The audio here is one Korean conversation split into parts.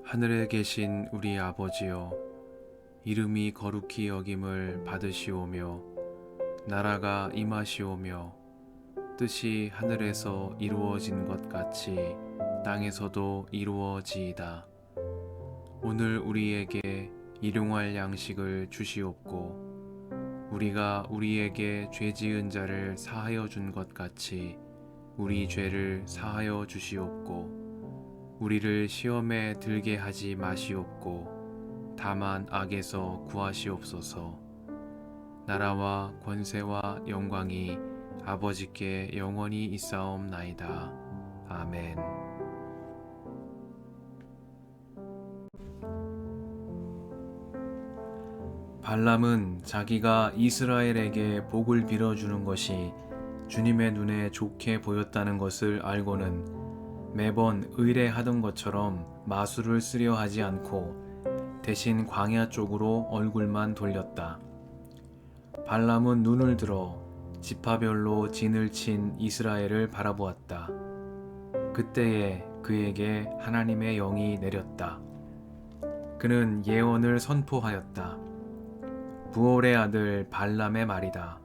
하늘에 계신 우리 아버지여, 이름이 거룩히 여김을 받으시오며 나라가 임하시오며 뜻이 하늘에서 이루어진 것 같이 땅에서도 이루어지이다. 오늘 우리에게 일용할 양식을 주시옵고 우리가 우리에게 죄 지은 자를 사하여 준 것 같이 우리 죄를 사하여 주시옵고 우리를 시험에 들게 하지 마시옵고 다만 악에서 구하시옵소서. 나라와 권세와 영광이 아버지께 영원히 있사옵나이다. 아멘. 발람은 자기가 이스라엘에게 복을 빌어주는 것이 주님의 눈에 좋게 보였다는 것을 알고는 매번 의뢰하던 것처럼 마술을 쓰려 하지 않고 대신 광야 쪽으로 얼굴만 돌렸다. 발람은 눈을 들어 지파별로 진을 친 이스라엘을 바라보았다. 그때에 그에게 하나님의 영이 내렸다. 그는 예언을 선포하였다. 부올의 아들 발람의 말이다.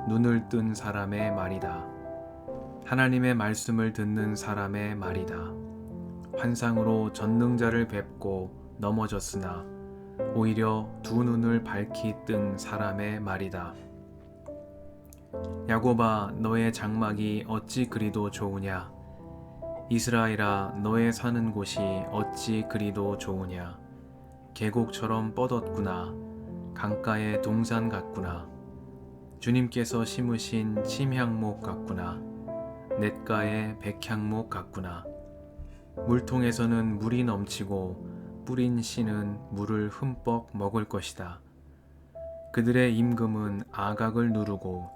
눈을 뜬 사람의 말이다. 하나님의 말씀을 듣는 사람의 말이다. 환상으로 전능자를 뵙고 넘어졌으나 오히려 두 눈을 밝히 뜬 사람의 말이다. 야곱아, 너의 장막이 어찌 그리도 좋으냐? 이스라엘아, 너의 사는 곳이 어찌 그리도 좋으냐? 계곡처럼 뻗었구나. 강가의 동산 같구나. 주님께서 심으신 침향목 같구나. 냇가의 백향목 같구나. 물통에서는 물이 넘치고 뿌린 씨는 물을 흠뻑 먹을 것이다. 그들의 임금은 아각을 누르고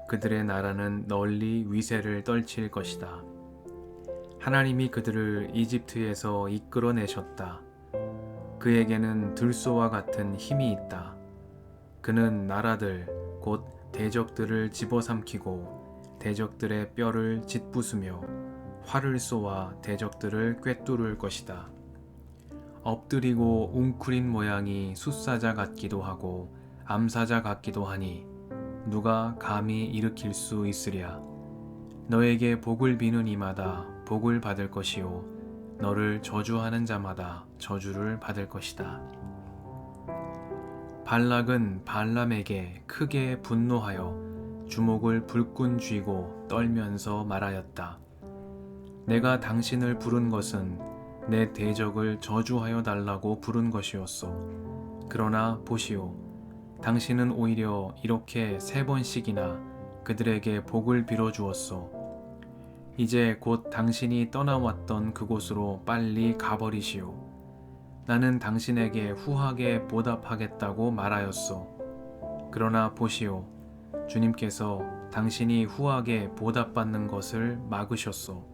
그들의 나라는 널리 위세를 떨칠 것이다. 하나님이 그들을 이집트에서 이끌어내셨다. 그에게는 들소와 같은 힘이 있다. 그는 나라들 곧 대적들을 집어삼키고 대적들의 뼈를 짓부수며 활을 쏘아 대적들을 꿰뚫을 것이다. 엎드리고 웅크린 모양이 숫사자 같기도 하고 암사자 같기도 하니 누가 감히 일으킬 수 있으랴. 너에게 복을 비는 이마다 복을 받을 것이요 너를 저주하는 자마다 저주를 받을 것이다. 발락은 발람에게 크게 분노하여 주먹을 불끈 쥐고 떨면서 말하였다. 내가 당신을 부른 것은 내 대적을 저주하여 달라고 부른 것이었소. 그러나 보시오, 당신은 오히려 이렇게 3번씩이나 그들에게 복을 빌어주었소. 이제 곧 당신이 떠나왔던 그곳으로 빨리 가버리시오. 나는 당신에게 후하게 보답하겠다고 말하였소. 그러나 보시오, 주님께서 당신이 후하게 보답받는 것을 막으셨소.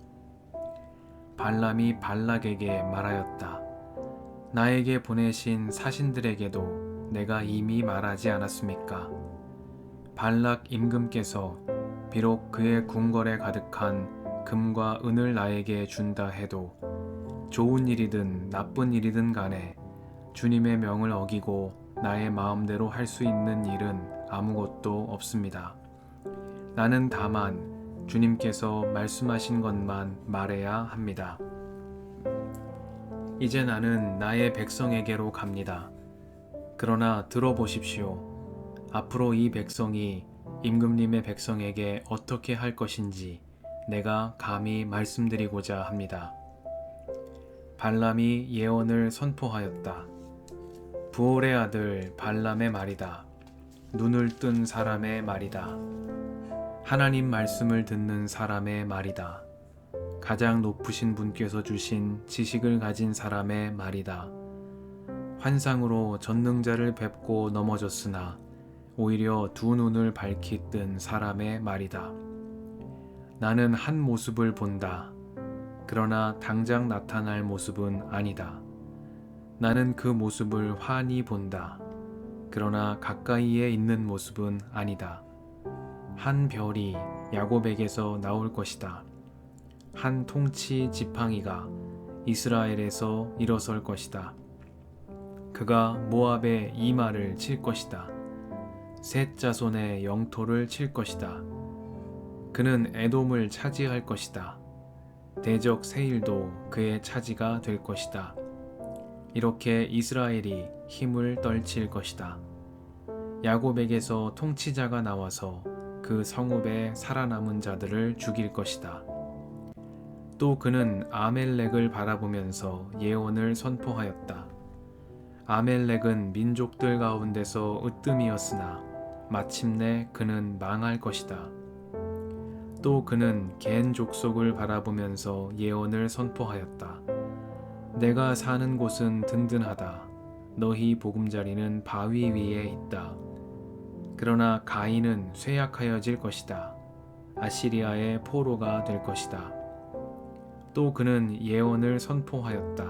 발람이 발락에게 말하였다. 나에게 보내신 사신들에게도 내가 이미 말하지 않았습니까? 발락 임금께서 비록 그의 궁궐에 가득한 금과 은을 나에게 준다 해도 좋은 일이든 나쁜 일이든 간에 주님의 명을 어기고 나의 마음대로 할 수 있는 일은 아무것도 없습니다. 나는 다만 주님께서 말씀하신 것만 말해야 합니다. 이제 나는 나의 백성에게로 갑니다. 그러나 들어보십시오. 앞으로 이 백성이 임금님의 백성에게 어떻게 할 것인지 내가 감히 말씀드리고자 합니다. 발람이 예언을 선포하였다. 부올의 아들 발람의 말이다. 눈을 뜬 사람의 말이다. 하나님 말씀을 듣는 사람의 말이다. 가장 높으신 분께서 주신 지식을 가진 사람의 말이다. 환상으로 전능자를 뵙고 넘어졌으나 오히려 두 눈을 밝히 뜬 사람의 말이다. 나는 한 모습을 본다. 그러나 당장 나타날 모습은 아니다. 나는 그 모습을 환히 본다. 그러나 가까이에 있는 모습은 아니다. 한 별이 야곱에게서 나올 것이다. 한 통치 지팡이가 이스라엘에서 일어설 것이다. 그가 모압의 이마를 칠 것이다. 셋 자손의 영토를 칠 것이다. 그는 에돔을 차지할 것이다. 대적 세일도 그의 차지가 될 것이다. 이렇게 이스라엘이 힘을 떨칠 것이다. 야곱에게서 통치자가 나와서 그 성읍에 살아남은 자들을 죽일 것이다. 또 그는 아멜렉을 바라보면서 예언을 선포하였다. 아멜렉은 민족들 가운데서 으뜸이었으나 마침내 그는 망할 것이다. 또 그는 겐 족속을 바라보면서 예언을 선포하였다. 내가 사는 곳은 든든하다. 너희 보금자리는 바위 위에 있다. 그러나 가인은 쇠약하여질 것이다. 아시리아의 포로가 될 것이다. 또 그는 예언을 선포하였다.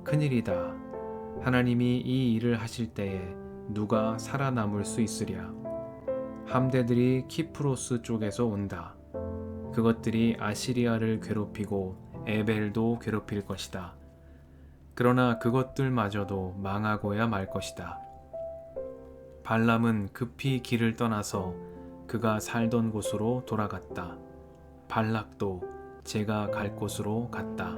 큰일이다. 하나님이 이 일을 하실 때에 누가 살아남을 수 있으랴. 함대들이 키프로스 쪽에서 온다. 그것들이 아시리아를 괴롭히고 에벨도 괴롭힐 것이다. 그러나 그것들마저도 망하고야 말 것이다. 발람은 급히 길을 떠나서 그가 살던 곳으로 돌아갔다. 발락도 제가 갈 곳으로 갔다.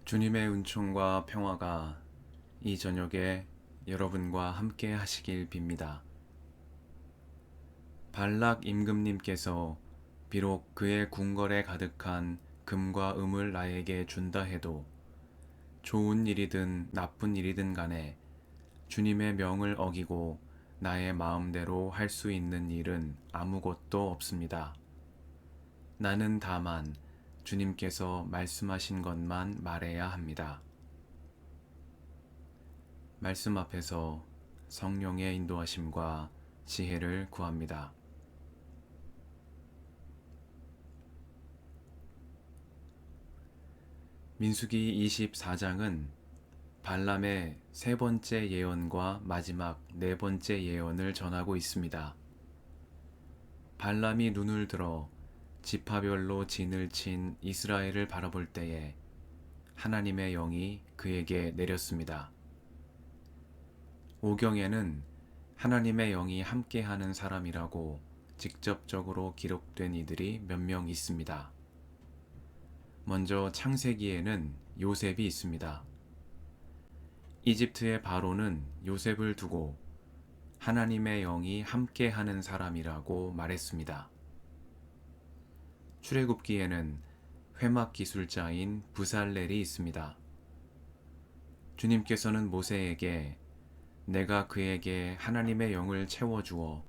주님의 은총과 평화가 이 저녁에 여러분과 함께 하시길 빕니다. 발락 임금님께서 비록 그의 궁궐에 가득한 금과 음을 나에게 준다 해도 좋은 일이든 나쁜 일이든 간에 주님의 명을 어기고 나의 마음대로 할 수 있는 일은 아무것도 없습니다. 나는 다만 주님께서 말씀하신 것만 말해야 합니다. 말씀 앞에서 성령의 인도하심과 지혜를 구합니다. 민수기 24장은 발람의 세 번째 예언과 마지막 네 번째 예언을 전하고 있습니다. 발람이 눈을 들어 지파별로 진을 친 이스라엘을 바라볼 때에 하나님의 영이 그에게 내렸습니다. 오경에는 하나님의 영이 함께하는 사람이라고 직접적으로 기록된 이들이 몇 명 있습니다. 먼저 창세기에는 요셉이 있습니다. 이집트의 바로는 요셉을 두고 하나님의 영이 함께하는 사람이라고 말했습니다. 출애굽기에는 회막 기술자인 부살렐이 있습니다. 주님께서는 모세에게 내가 그에게 하나님의 영을 채워주어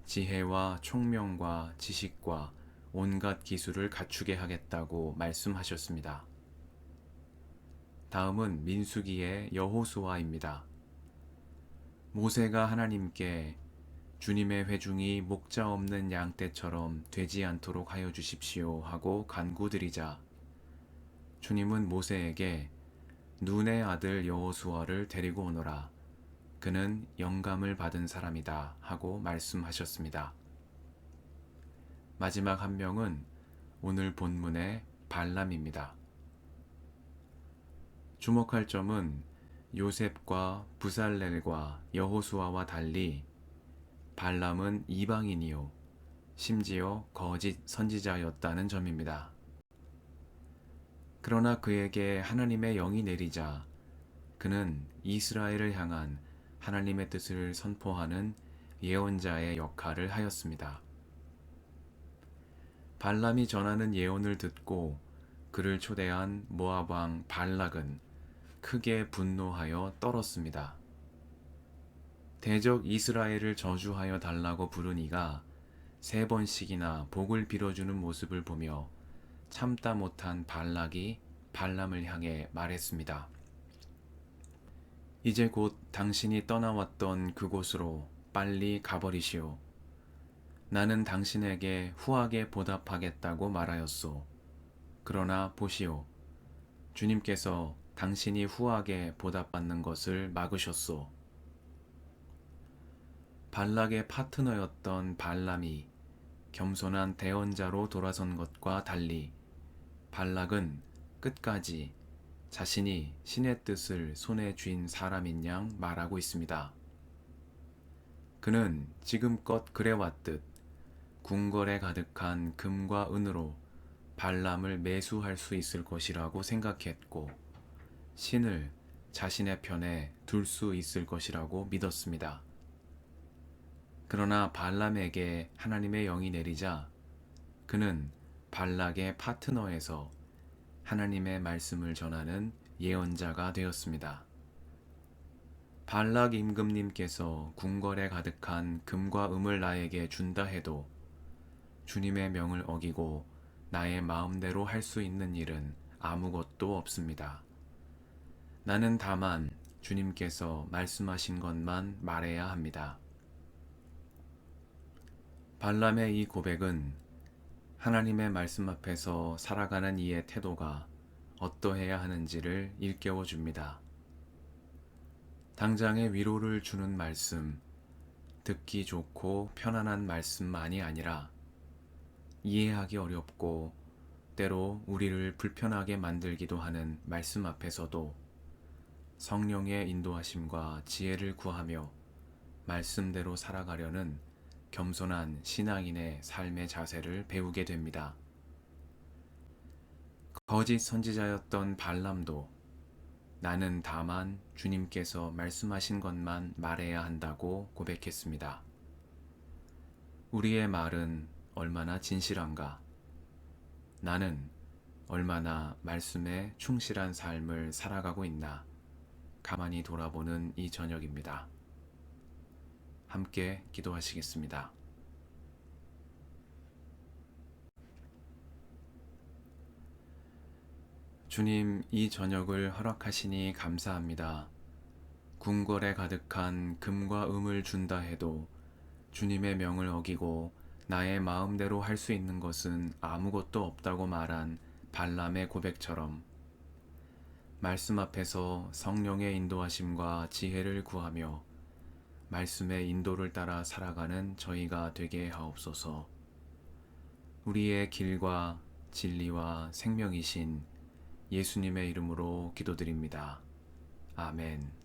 지혜와 총명과 지식과 온갖 기술을 갖추게 하겠다고 말씀하셨습니다. 다음은 민수기의 여호수아입니다. 모세가 하나님께 주님의 회중이 목자 없는 양떼처럼 되지 않도록 하여 주십시오 하고 간구드리자 주님은 모세에게 눈의 아들 여호수아를 데리고 오너라. 그는 영감을 받은 사람이다 하고 말씀하셨습니다. 마지막 한 명은 오늘 본문의 발람입니다. 주목할 점은 요셉과 부살렐과 여호수아와 달리 발람은 이방인이요 심지어 거짓 선지자였다는 점입니다. 그러나 그에게 하나님의 영이 내리자 그는 이스라엘을 향한 하나님의 뜻을 선포하는 예언자의 역할을 하였습니다. 발람이 전하는 예언을 듣고 그를 초대한 모압 왕 발락은 크게 분노하여 떨었습니다. 대적 이스라엘을 저주하여 달라고 부르니가 3번씩이나 복을 빌어주는 모습을 보며 참다 못한 발락이 발람을 향해 말했습니다. 이제 곧 당신이 떠나왔던 그곳으로 빨리 가버리시오. 나는 당신에게 후하게 보답하겠다고 말하였소. 그러나 보시오. 주님께서 당신이 후하게 보답받는 것을 막으셨소. 발락의 파트너였던 발람이 겸손한 대언자로 돌아선 것과 달리 발락은 끝까지 자신이 신의 뜻을 손에 쥔 사람인 양 말하고 있습니다. 그는 지금껏 그래왔듯 궁궐에 가득한 금과 은으로 발람을 매수할 수 있을 것이라고 생각했고 신을 자신의 편에 둘 수 있을 것이라고 믿었습니다. 그러나 발람에게 하나님의 영이 내리자 그는 발락의 파트너에서 하나님의 말씀을 전하는 예언자가 되었습니다. 발락 임금님께서 궁궐에 가득한 금과 음을 나에게 준다 해도 주님의 명을 어기고 나의 마음대로 할 수 있는 일은 아무것도 없습니다. 나는 다만 주님께서 말씀하신 것만 말해야 합니다. 발람의 이 고백은 하나님의 말씀 앞에서 살아가는 이의 태도가 어떠해야 하는지를 일깨워 줍니다. 당장의 위로를 주는 말씀, 듣기 좋고 편안한 말씀만이 아니라 이해하기 어렵고 때로 우리를 불편하게 만들기도 하는 말씀 앞에서도 성령의 인도하심과 지혜를 구하며 말씀대로 살아가려는 겸손한 신앙인의 삶의 자세를 배우게 됩니다. 거짓 선지자였던 발람도 나는 다만 주님께서 말씀하신 것만 말해야 한다고 고백했습니다. 우리의 말은 얼마나 진실한가? 나는 얼마나 말씀에 충실한 삶을 살아가고 있나? 가만히 돌아보는 이 저녁입니다. 함께 기도하시겠습니다. 주님, 이 저녁을 허락하시니 감사합니다. 궁궐에 가득한 금과 음을 준다 해도 주님의 명을 어기고 나의 마음대로 할 수 있는 것은 아무것도 없다고 말한 발람의 고백처럼 말씀 앞에서 성령의 인도하심과 지혜를 구하며 말씀의 인도를 따라 살아가는 저희가 되게 하옵소서. 우리의 길과 진리와 생명이신 예수님의 이름으로 기도드립니다. 아멘.